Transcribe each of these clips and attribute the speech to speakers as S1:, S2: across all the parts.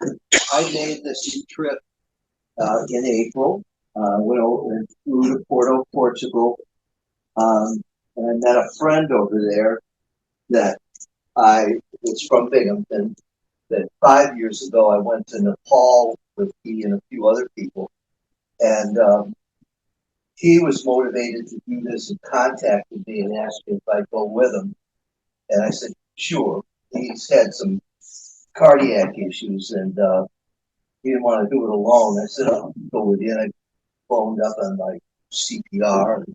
S1: I made this trip in April. Went over and flew to Porto, Portugal, and I met a friend over there that I was from Binghamton. That 5 years ago I went to Nepal with he and a few other people, and he was motivated to do this and contacted me and asked me if I'd go with him, and I said sure. He's had some cardiac issues and he didn't want to do it alone. I said I'll go with you. And I phoned up on my CPR,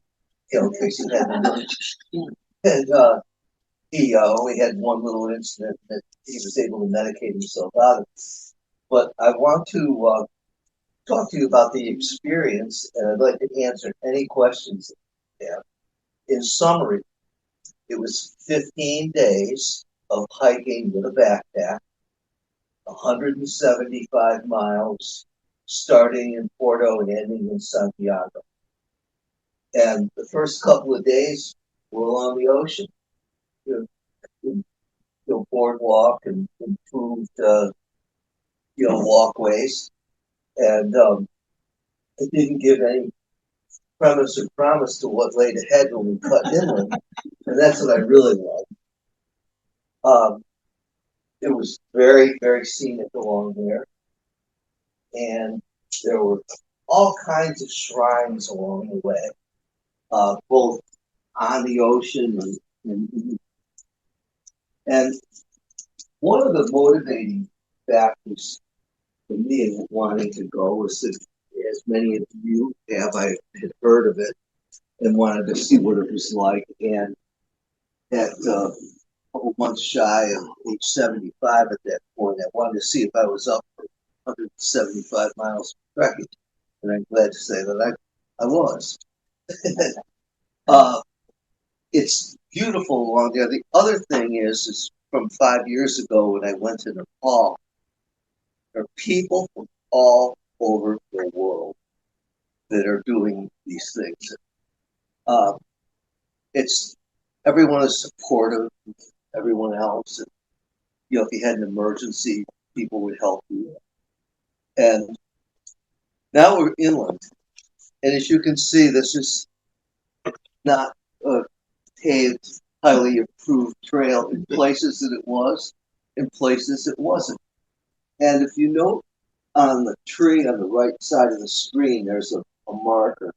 S1: in case he had to do it. And he only had one little incident that he was able to medicate himself out of. But I want to talk to you about the experience, and I'd like to answer any questions that you have. In summary, it was 15 days of hiking with a backpack, 175 miles, starting in Porto and ending in Santiago. And the first couple of days were along the ocean. You know, boardwalk and improved, walkways. And it didn't give any premise or promise to what laid ahead when we cut inland. And that's what I really loved. It was very, very scenic along there. And there were all kinds of shrines along the way, both on the ocean and one of the motivating factors for me in wanting to go was that, as many of you have, I had heard of it and wanted to see what it was like. And at a couple months shy of age 75 at that point, I wanted to see if I was up for 175 miles of trekking. And I'm glad to say that I was. It's beautiful along there. The other thing is from 5 years ago when I went to Nepal, there are people from all over the world that are doing these things. It's everyone is supportive of everyone else. And, if you had an emergency, people would help you. And now we're inland. And as you can see, this is not a paved, highly improved trail. In places that it was, in places it wasn't. And if you note on the tree on the right side of the screen, there's a marker.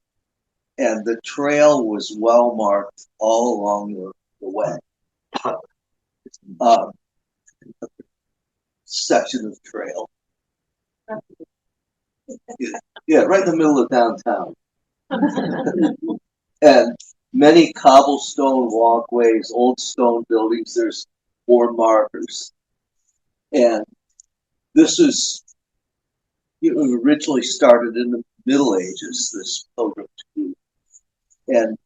S1: And the trail was well marked all along the way. Section of trail. Yeah, right in the middle of downtown. And many cobblestone walkways, old stone buildings, there's 4 markers. And this is, originally started in the Middle Ages, this pilgrimage group. And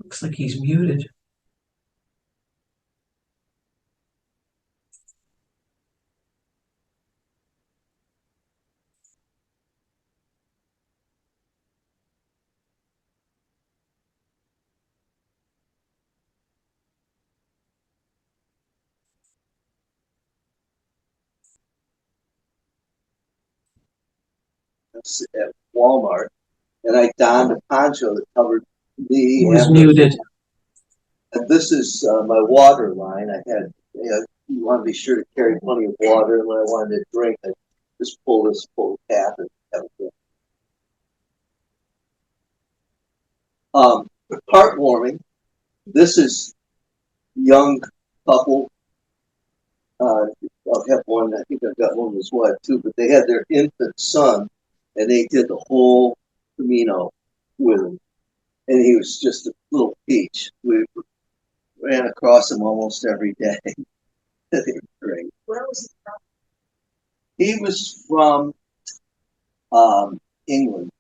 S2: looks like he's muted.
S1: at Walmart, and I donned a poncho that covered me.
S2: He was muted.
S1: And this is my water line. I had, you want to be sure to carry plenty of water. And when I wanted to drink, I just pull this full tap and have a drink. Heartwarming. This is young couple. I'll have one. I think I've got one with his wife too. But they had their infant son, and they did the whole Camino with him. And he was just a little peach. We ran across him almost every day. They were great.
S3: Where was he from?
S1: He was from England.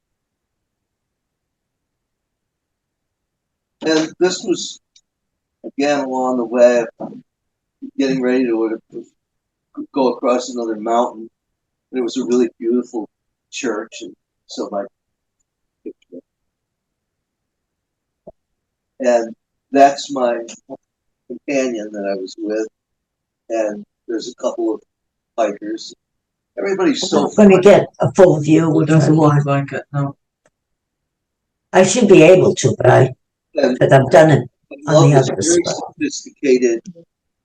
S1: And this was, again, along the way of getting ready to go across another mountain. And it was a really beautiful church, and so my picture. And that's my companion that I was with. And there's a couple of hikers. Everybody's
S3: I'm
S1: so
S3: not going to get a full view.
S2: It doesn't look like it, no.
S3: I should be able to, but
S1: and
S3: because I've done it
S1: I
S3: on
S1: love
S3: the
S1: this
S3: other
S1: very
S3: spot.
S1: sophisticated,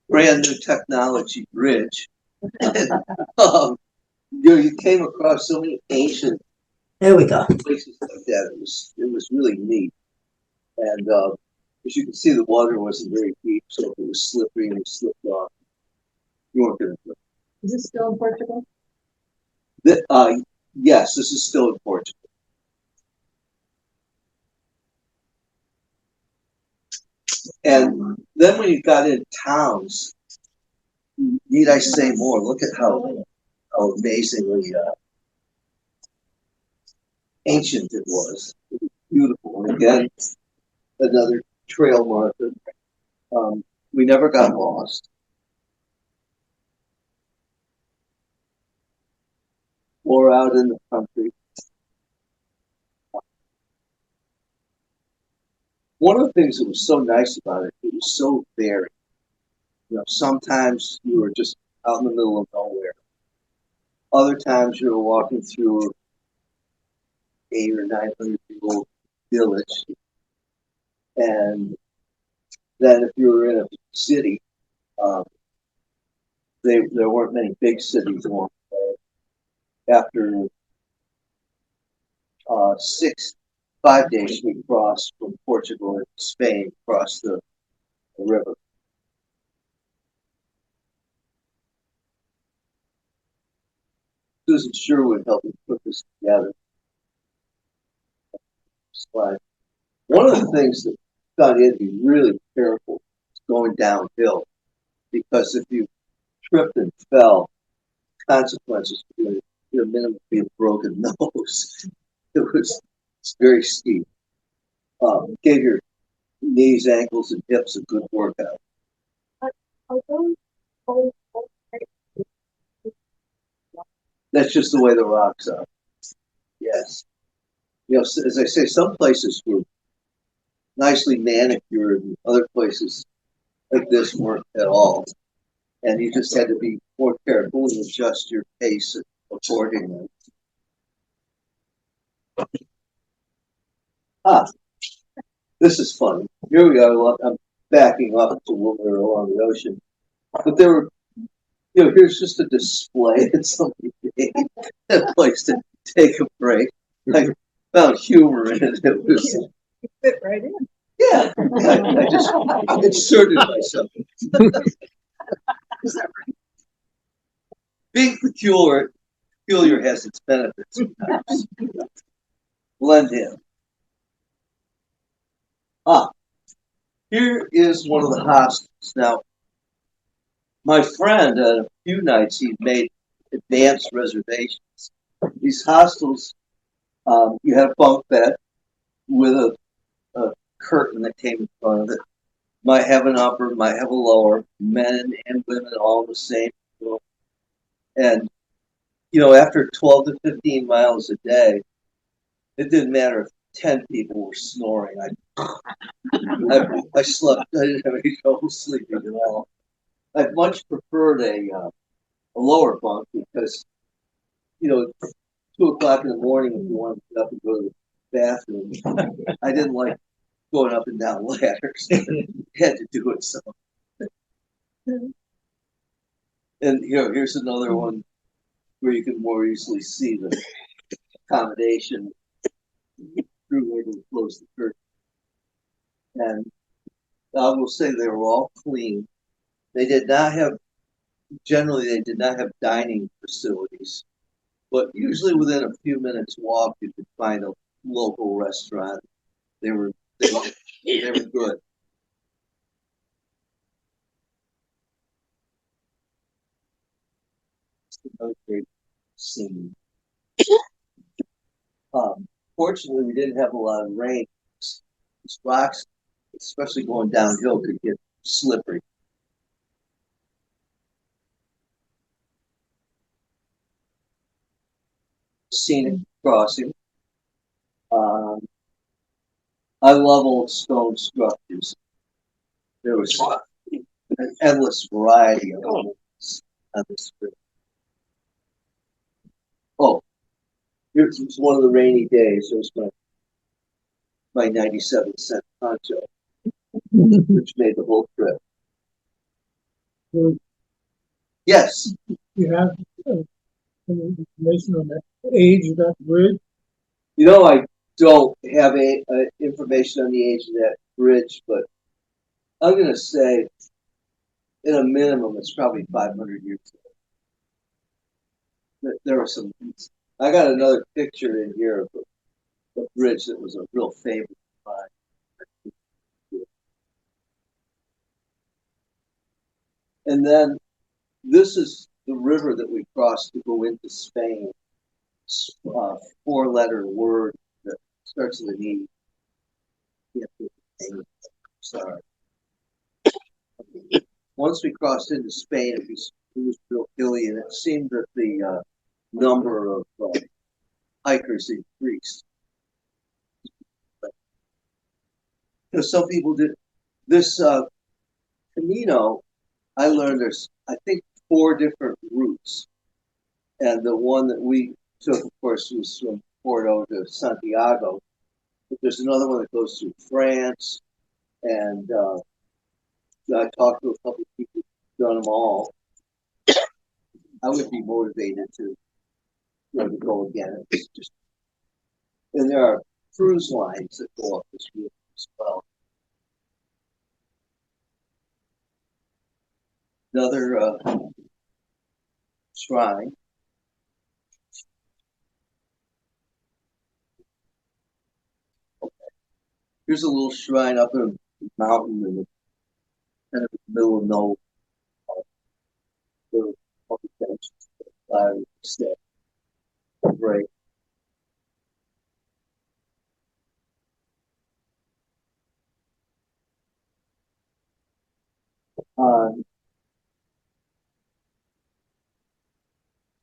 S1: brand new technology bridge. You came across so many ancient
S3: There we go.
S1: places like that. It was really neat. And as you can see, the water wasn't very deep, so if it was slippery and it slipped off, you weren't going to.
S4: Is this still in Portugal?
S1: Yes, this is still in Portugal. And then when you got in towns, need I say more? Look at how amazingly ancient it was. It was beautiful. And again, another trail marker. We never got lost. Or out in the country. One of the things that was so nice about it, it was so varied. You know, sometimes you were just out in the middle of nowhere. Other times you were walking through 800 or 900-year-old village. And then if you were in a city, there weren't many big cities along the way. After 5 days, we crossed from Portugal into Spain, across the river. Susan Sherwood helped me put this together. Slide. One of the things that got you had to be really careful is going downhill, because if you tripped and fell, consequences would be a minimum be a broken nose. It's very steep. Gave your knees, ankles, and hips a good workout. That's just the way the rocks are. Yes. You know, as I say, some places were nicely manicured, and other places like this weren't at all. And you just had to be more careful and adjust your pace accordingly. This is funny. Here we are. I'm backing up to when we were along the ocean. But there were, here's just a display that somebody made, a place to take a break. I found humor in it. It was,
S4: You fit right in.
S1: yeah, I just inserted myself. Being peculiar has its benefits sometimes. Blend in. Here is one of the hostels. Now, my friend, a few nights, he made advanced reservations. These hostels, you had a bunk bed with a curtain that came in front of it. Might have an upper, might have a lower, men and women all the same. And, after 12 to 15 miles a day, it didn't matter if 10 people were snoring. I slept, I didn't have any trouble sleeping at all. I much preferred a lower bunk because, 2 o'clock in the morning, if you wanted to get up and go to the bathroom, I didn't like going up and down ladders. Had to do it so. And here's another one where you can more easily see the accommodation through where they close the curtain. And I will say they were all clean. They did not have, generally, they did not have dining facilities, but usually within a few minutes walk, you could find a local restaurant. They were good. It's another great scene. Fortunately, we didn't have a lot of rain. These rocks, especially going downhill, could get slippery. Scenic crossing. Um, I love old stone structures. There was an endless variety of them on the street. Oh, here's one of the rainy days. It was my 97-cent poncho, which made the whole trip.
S5: Well,
S1: Yes,
S5: you have some information on the age of that bridge?
S1: you know, I don't have information on the age of that bridge, but I'm going to say, at a minimum, it's probably 500 years old. There were some. I got another picture in here of a bridge that was a real favorite of mine. And then this is the river that we crossed to go into Spain. It's a four-letter word that starts with an E. Sorry. Once we crossed into Spain, it was real hilly, and it seemed that the number of hikers increased. But, you know, some people did this Camino. I learned there's, I think, 4 different routes, and the one that we took, of course, was from Porto to Santiago. But there's another one that goes through France, and I talked to a couple of people who've done them all. I would be motivated to, to go again. It's just, and there are cruise lines that go up this route as well. Another shrine. Here's a little shrine up in a mountain in the kind of the middle of nowhere. Little public benches, step, break.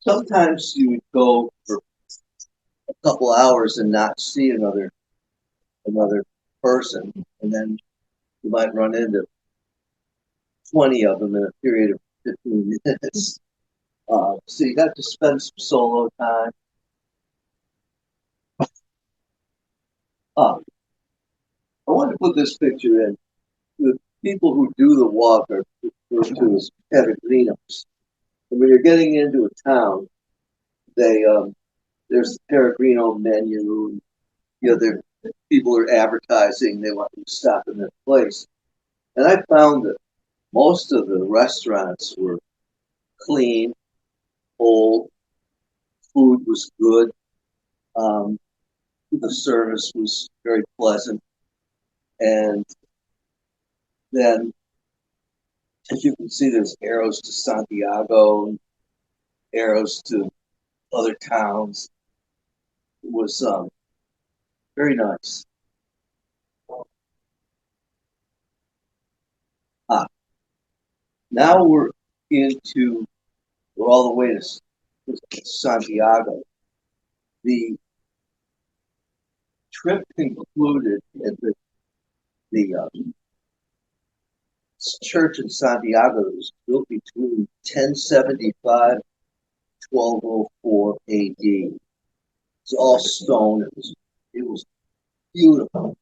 S1: Sometimes you would go for a couple hours and not see another person, and then you might run into 20 of them in a period of 15 minutes. So you got to spend some solo time. I want to put this picture in. The people who do the walk are referred to as peregrinos. And when you're getting into a town, they there's the Peregrino menu. You know, people are advertising. They want you to stop in that place. And I found that most of the restaurants were clean, old, food was good, the service was very pleasant, and then, as you can see, there's arrows to Santiago, arrows to other towns. It was very nice. Now we're all the way to Santiago. The trip concluded at the church in Santiago that was built between 1075 and 1204 AD. It's all stone. It was beautiful,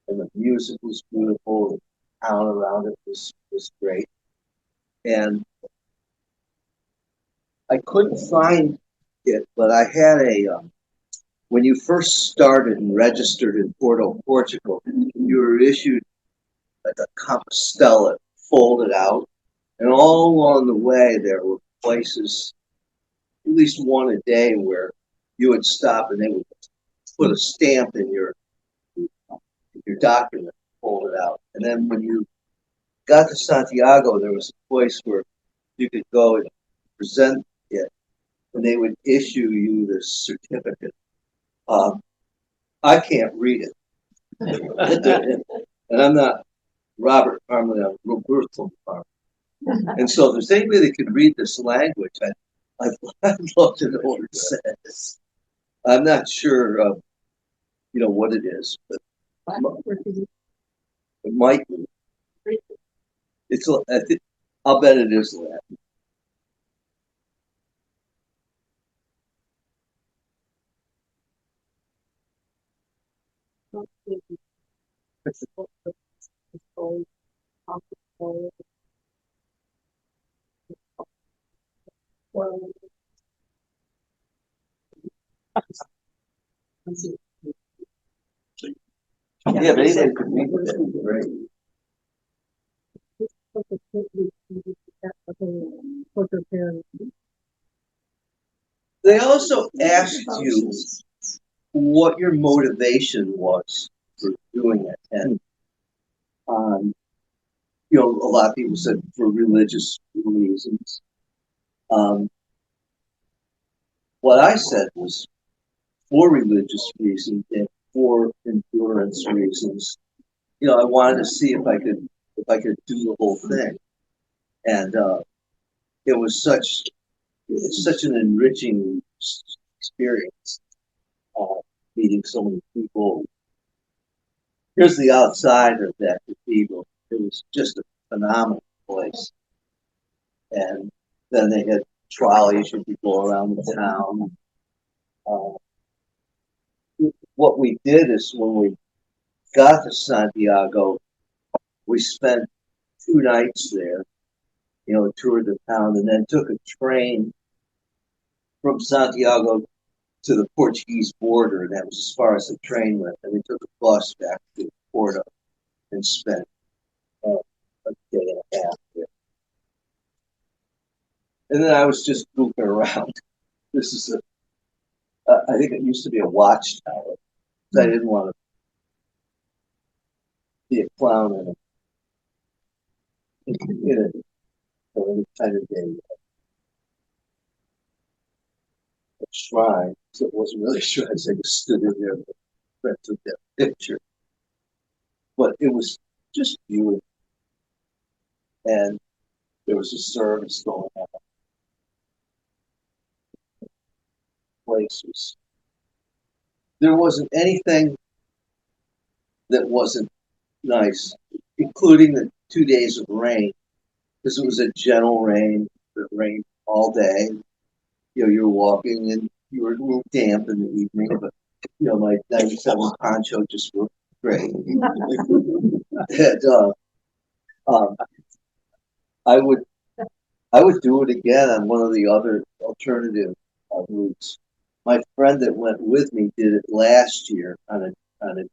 S1: and the music was beautiful. The town around it was great, and I couldn't find it, but I had when you first started and registered in Porto, Portugal, you were issued like a Compostela folded out, and all along the way there were places, at least one a day, where you would stop and they would put a stamp in your document, folded out, and then when you got to Santiago, there was a place where you could go and present it, and they would issue you the certificate. I can't read it. And I'm not Robert Parmelee, I'm Roberto Parmelee. And so if there's anybody that could read this language, I'd love to know what it says. I'm not sure of, what it is, but it might be. I'll bet it is Latin. Yeah, maybe they could read it. That'd be great. They also asked you what your motivation was for doing it, and a lot of people said for religious reasons. What I said was for religious reasons and for endurance reasons. I wanted to see if I could do the whole thing, and it's such an enriching experience, meeting so many people. Here's the outside of that cathedral. It was just a phenomenal place, and then they had trolleys you could go around the town. What we did is when we got to Santiago, we spent 2 nights there, toured the town, and then took a train from Santiago to the Portuguese border. That was as far as the train went. And we took a bus back to Porto and spent a day and a half there. And then I was just goofing around. This is I think it used to be a watchtower. I didn't want to be a clown in any kind of a shrine. So it wasn't really a shrine. So I just stood in there and took that picture. But it was just beautiful. And there was a service going on. There wasn't anything that wasn't nice, including the 2 days of rain, because it was a gentle rain. It rained all day. You're walking and you were a little damp in the evening, but my 97 poncho just looked great. And I would do it again on one of the other alternative routes. My friend that went with me did it last year on a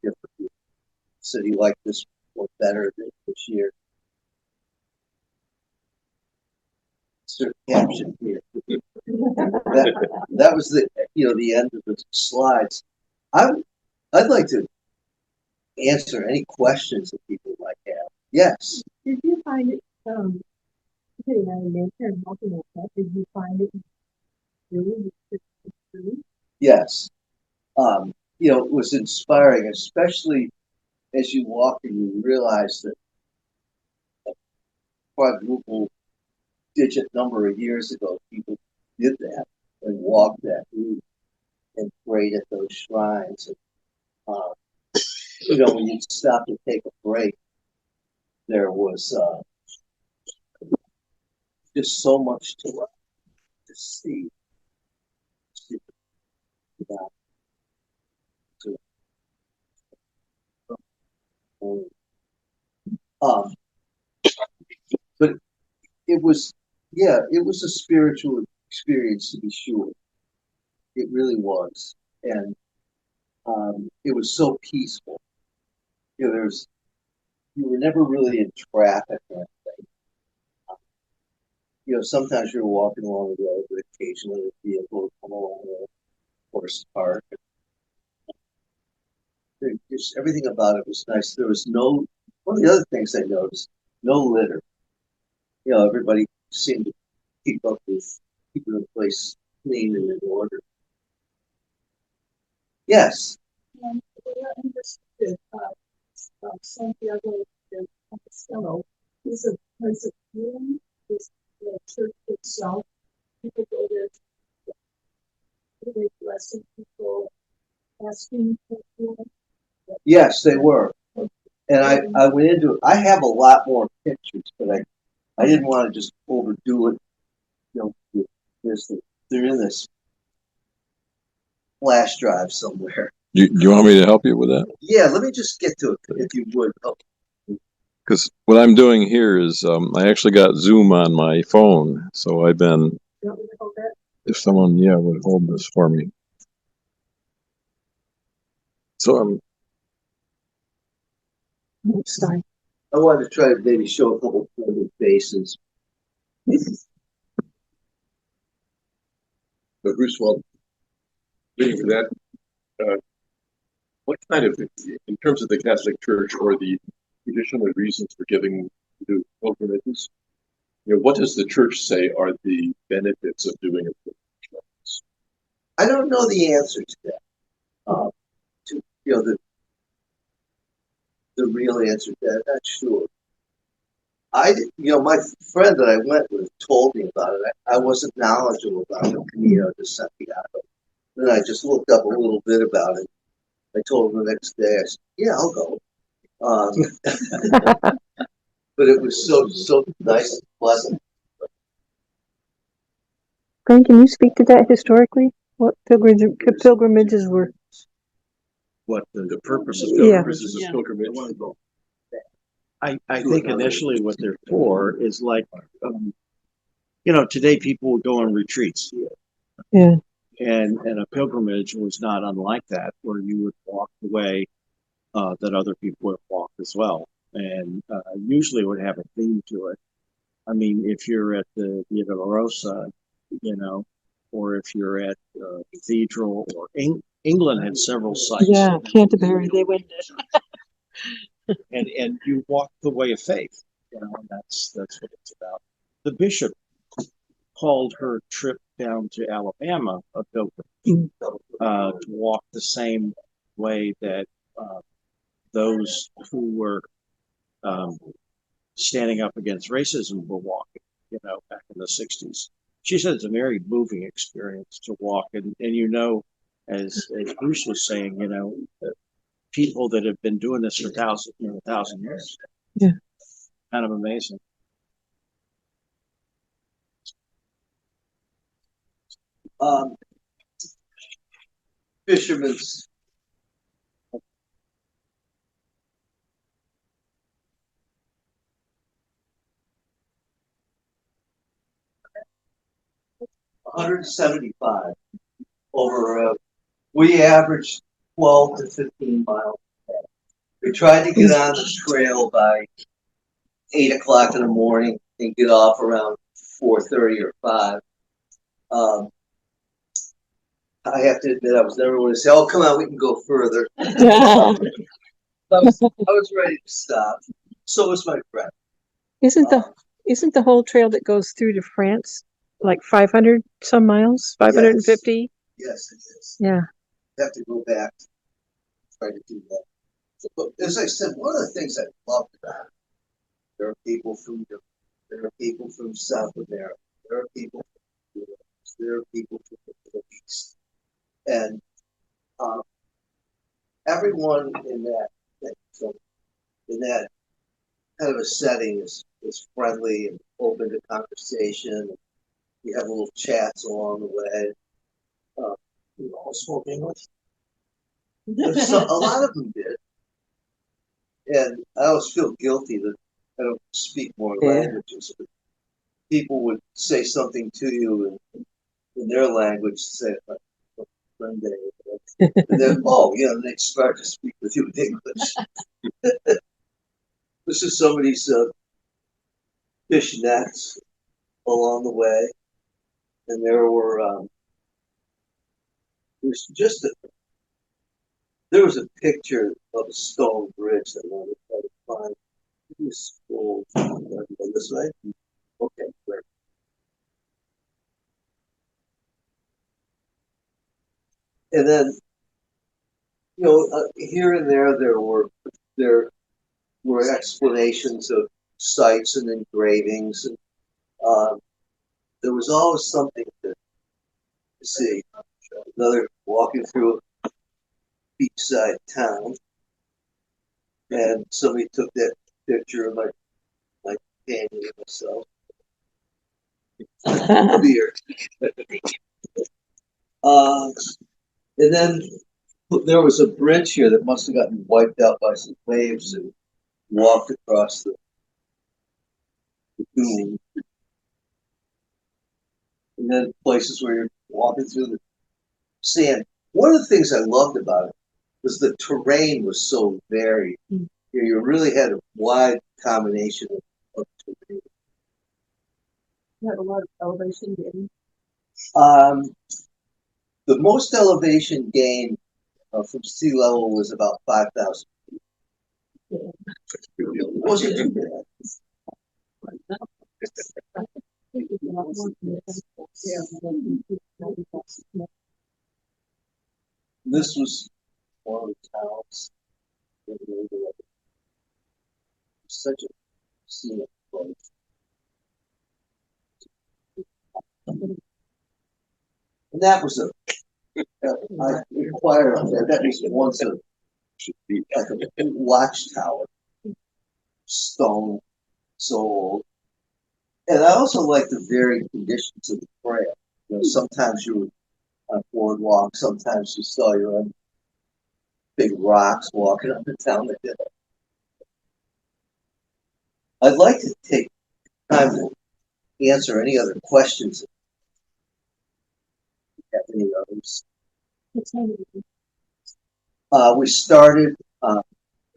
S1: different route. Said he liked this one better than this year. Sort of caption here. That was the end of the slides. I'd like to answer any questions that people might have. Yes.
S4: Did you find it, sitting out in nature and walking like that, did you find it really?
S1: Yes. It was inspiring, especially as you walk and you realize that a quadruple digit number of years ago, people did that and walked that route and prayed at those shrines. And, when you stop to take a break, there was just so much to see. But it was a spiritual experience, to be sure. It really was. And it was so peaceful. You were never really in traffic or anything. Sometimes you're walking along the road, but occasionally a vehicle would come along the horse park. Just everything about it was nice. There was one of the other things I noticed, no litter. Everybody seemed to keeping the place clean and in order. Yes,
S4: We're interested, Santiago de Compostela is a place of healing, is the church itself. People go there to really blessing people, asking for healing.
S1: yes, they were. And I went into it. I have a lot more pictures, but I didn't want to just overdo it. You know, they're in this flash drive somewhere.
S6: Do you want me to help you with that?
S1: Yeah, let me just get to it, if you would. Oh,
S6: Because what I'm doing here is I actually got Zoom on my phone, so I've been.
S4: Don't we hold that?
S6: If someone, would hold this for me. So
S4: Sorry.
S1: I wanted to try to maybe show a couple of faces.
S7: But Bruce, while waiting for that, what kind of, in terms of the Catholic Church or the traditional reasons for giving to pilgrimages, what does the Church say are the benefits of doing a pilgrimage like this?
S1: I don't know the answer to that. To the real answer to that, I'm not sure. My friend that I went with told me about it. I wasn't knowledgeable about the Camino de Santiago. Then I just looked up a little bit about it. I told him the next day, I said, yeah, I'll go. But it was so nice and pleasant.
S8: Frank, can you speak to that historically? What pilgrimages were?
S7: What the purpose of
S8: Yeah.
S7: pilgrimages is pilgrimage?
S9: I think initially what they're for is like, today people would go on retreats.
S8: Yeah.
S9: And a pilgrimage was not unlike that, where you would walk the way that other people would walk as well. And usually it would have a theme to it. I mean, if you're at the Via Dolorosa, or if you're at Cathedral, or England had several sites.
S8: Yeah, Canterbury, they went there.
S9: and you walk the way of faith. And that's what it's about. The bishop called her trip down to Alabama a pilgrimage, to walk the same way that those who were standing up against racism were walking, back in the 60s. She said it's a very moving experience to walk. And as Bruce was saying, people that have been doing this for 1,000 years.
S8: Yeah.
S9: Kind of amazing.
S1: Fisherman's. $175 over. We averaged 12 to 15 miles a day. We tried to get on the trail by 8 o'clock in the morning and get off around 4:30 or 5. I have to admit, I was never going to say, "Oh, come on, we can go further." I was ready to stop. So was my friend.
S8: Isn't the whole trail that goes through to France like 500 some miles? 550?
S1: Yes, it is.
S8: Yeah.
S1: You have to go back to try to do that. But as I said, one of the things I loved about it, there are people from Europe, there are people from South America, there are people from Europe, there are people from the Middle East, and everyone in that kind of a setting is friendly and open to conversation. You have little chats along the way. You all spoke English. So a lot of them did, and I always feel guilty that I don't speak more languages. But people would say something to you in their language, say like Sunday, and then they start to speak with you in English. This is somebody's fish nets along the way, and there was a picture of a stone bridge that I wanted to try to find. This go this way. Okay, great. And then here and there were explanations of sites and engravings, and there was always something to see. Another walking through a beachside town, and somebody took that picture of my companion and myself. Beer. And then there was a bridge here that must have gotten wiped out by some waves and walked across the dune. And then places where you're walking through the sand. One of the things I loved about it was the terrain was so varied. You really had a wide combination of terrain.
S4: You had a lot of elevation gain.
S1: The most elevation gain from sea level was about 5,000 feet. It wasn't too bad. This was one of the towns. Such a scenic place. And that was I inquired on that. That was once like a watchtower, stone, so old. And I also like the varied conditions of the trail. Sometimes you were on a boardwalk, sometimes you saw you on big rocks walking up and down the hill. I'd like to take time to answer any other questions. Have any others? We started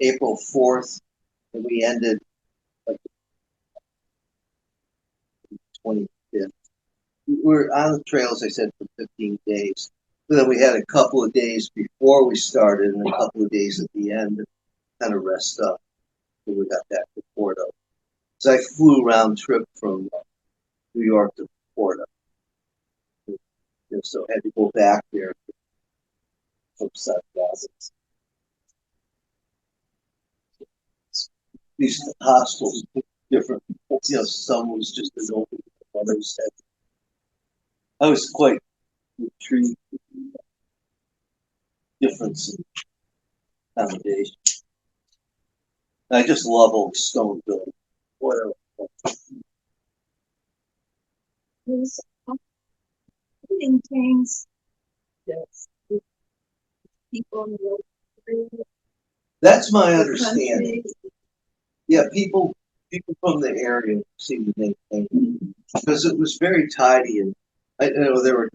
S1: April 4th and we ended like 25th. We were on the trail, as I said, for 15 days. But then we had a couple of days before we started and a couple of days at the end to kind of rest up when we got back to Porto. So I flew round trip from New York to Porto. So I had to go back there from Santiago. These hostels, different, some was just an open, others had. I was quite intrigued with the difference in accommodation. I just love old stone buildings. Whatever.
S4: Maintains people in the area.
S1: That's my understanding. Yeah, people from the area seem to maintain it because it was very tidy, and I know there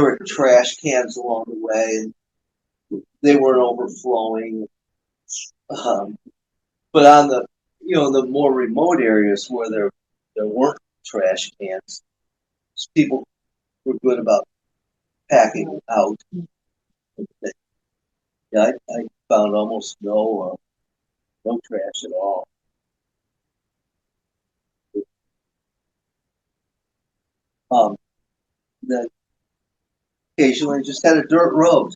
S1: were trash cans along the way, and they weren't overflowing. But on the more remote areas where there weren't trash cans, people were good about packing out. Yeah, I found almost no trash at all. Then occasionally just had a dirt road.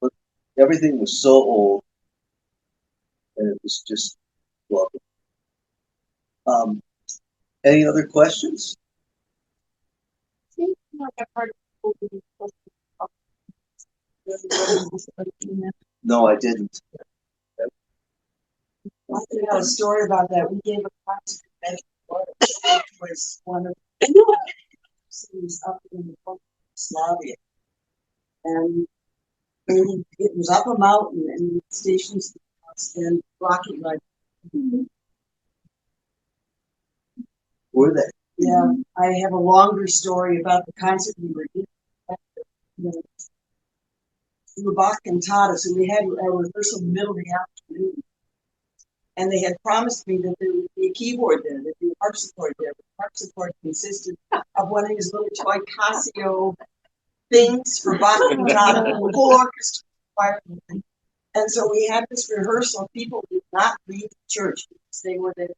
S1: But everything was so old, and it was just lovely. Any other questions? No, I didn't.
S10: I got a story about that. We gave a class which was one of the cities up in Yugoslavia. And it was up a mountain and the stations and rocky like.
S1: Were they?
S10: Yeah, I have a longer story about the concert we were in. We were back in Tata, so we had our rehearsal in the middle of the afternoon. And they had promised me that there would be a keyboard there, there'd be a harpsichord there. The harpsichord consisted of one of these little toy Casio things for Bach and Tata, full orchestra choir. And so we had this rehearsal. People did not leave the church because they were there.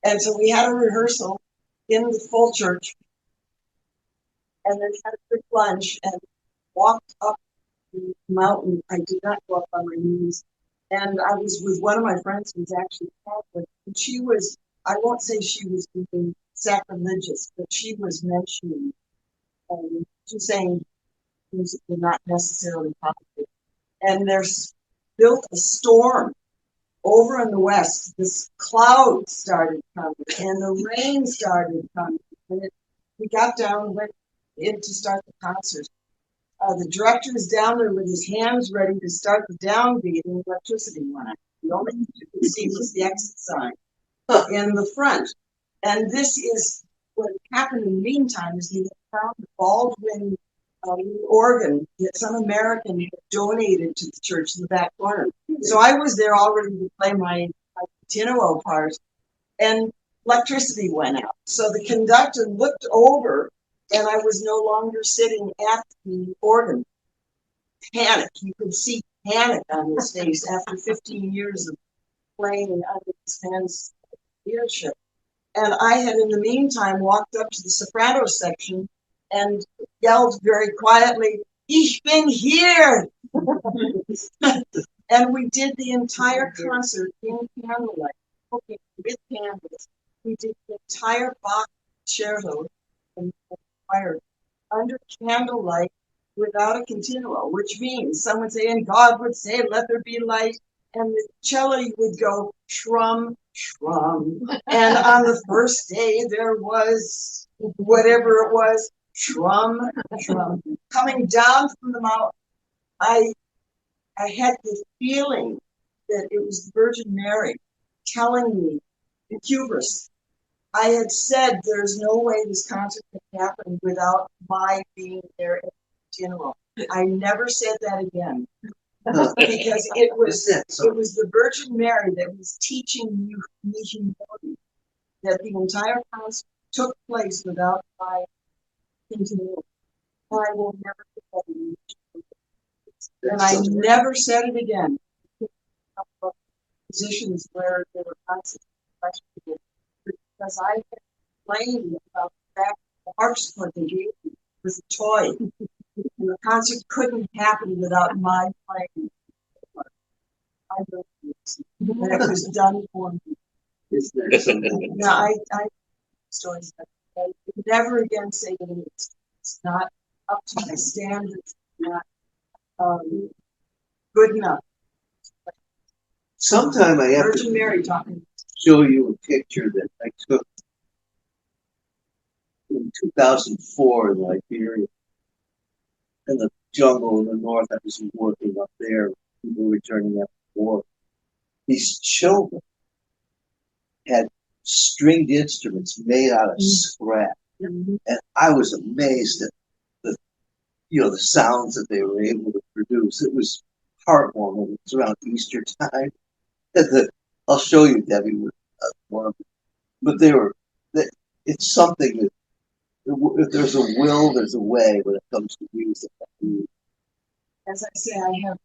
S10: And so we had a rehearsal in the full church. and then had a quick lunch and walked up the mountain. I did not go up on my knees. And I was with one of my friends who was actually Catholic, and she was, I won't say she was being sacrilegious, but she was mentioning, she was saying things that were not necessarily positive. And there's built a storm over in the west. This cloud started coming, and the rain started coming. And we got down and went in to start the concert. The director was down there with his hands ready to start the downbeat, and electricity went out. The only thing you could see was the exit sign in the front. And this is what happened in the meantime is they found the Baldwin organ that some American had donated to the church in the back corner. So I was there already to play my continuo part, and electricity went out. So the conductor looked over, and I was no longer sitting at the organ. Panic. You could see panic on his face after 15 years of playing under this man's leadership. And I had, in the meantime, walked up to the soprano section and yelled very quietly, "Ich bin here!" And we did the entire concert in candlelight, with candles. We did the entire Bach concerto and choir under candlelight without a continuo, which means someone would say, and God would say, "Let there be light," and the cello would go shrum, shrum. And on the first day, there was whatever it was, shrum, shrum. Coming down from the mountain, I had this feeling that it was the Virgin Mary telling me, in hubris, I had said there's no way this concert can happen without my being there in general. I never said that again. Because it was the Virgin Mary that was teaching me humility, that the entire concert took place without my continuing. And I will never forget it. And I never said it again. Positions where there were constantly questions, because I had complained about the fact that the harpsichord they gave me was a toy. And the concert couldn't happen without my playing. I don't know. And it was done for me.
S1: Is there something?
S10: Now, I stories like that. Never again say that it's not up to my standards, not good enough.
S1: Sometime I have
S10: Virgin
S1: to
S10: Mary talking.
S1: show you a picture that I took in 2004 in Liberia. In the jungle in the north, I was working up there. People returning after war. These children had stringed instruments made out of scrap, and I was amazed at the sounds that they were able to produce. It was heartwarming. It's around Easter time. I'll show you, Debbie, one of them. But it's something that if there's a will, there's a way when it comes to music.
S10: As I say, I have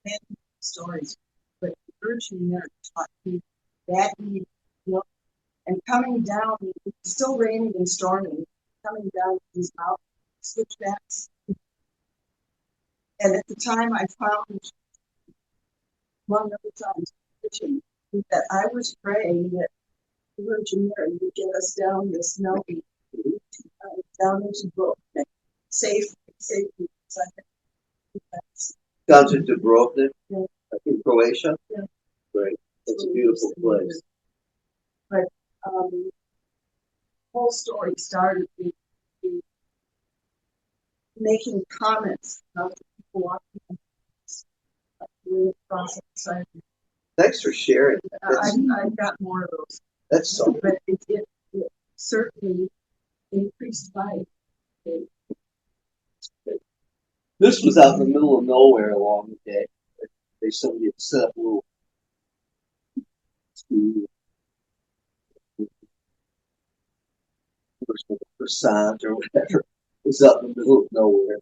S10: many stories, but Virgin Mary taught me that evening, and coming down, it's still raining and storming, coming down these mountain switchbacks. And at the time, I found, among other times, that I was praying that the Virgin Mary would get us down this mountain, down into Brooklyn, safely.
S1: Down to Dubrovnik,
S10: Yeah.
S1: in Croatia.
S10: Yeah.
S1: Great. It's a beautiful place.
S10: But the whole story started with making comments about the people walking across the side.
S1: Thanks for sharing that.
S10: I've got more of those.
S1: That's something.
S10: But it certainly increased my faith.
S1: This was out in the middle of nowhere along the day. Somebody had set up a little croissant or whatever. It was out in the middle of nowhere.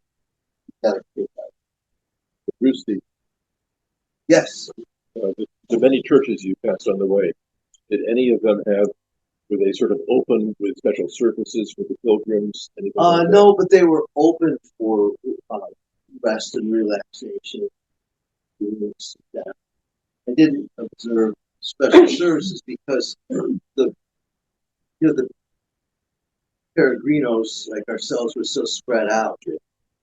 S7: Bruce,
S1: Yes.
S7: the many churches you passed on the way, did any of them have Were they sort of open with special services for the pilgrims? Anything like that?
S1: No, but they were open for rest and relaxation. Doings, that. I didn't observe special services because the peregrinos like ourselves were so spread out.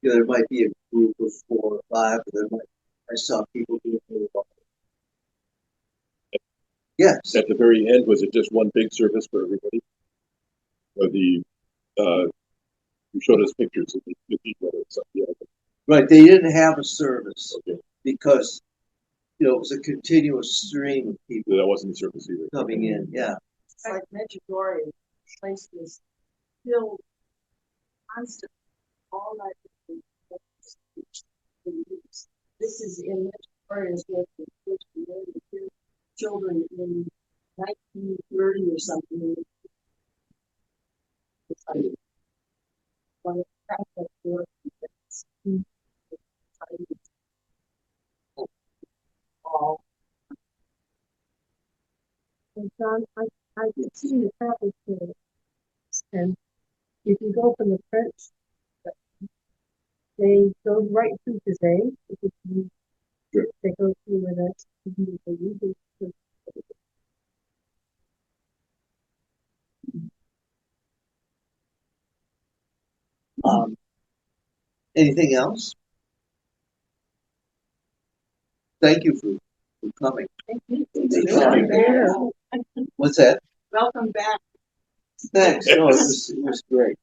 S1: There might be a group of 4 or 5, but I saw people doing really well. Yes.
S7: At the very end, was it just one big service for everybody? Or you showed us pictures of the cathedral and stuff. Yeah.
S1: Right, they didn't have a service because it was a continuous stream of people
S7: That wasn't the service either.
S1: coming in. Yeah.
S10: It's like Medjugorje, the place was filled constantly, all night. This is in Medjugorje is where the first million children in 1930 or something. It's like one of the Catholic works. All.
S4: And John, I've seen the Catholic church, and if you go from the French, they go right through today.
S7: Sure.
S4: They go through where that's the usual church.
S1: Anything else? Thank you for coming.
S10: Thank you.
S1: What's that?
S10: Welcome back.
S1: Thanks. No, it was great.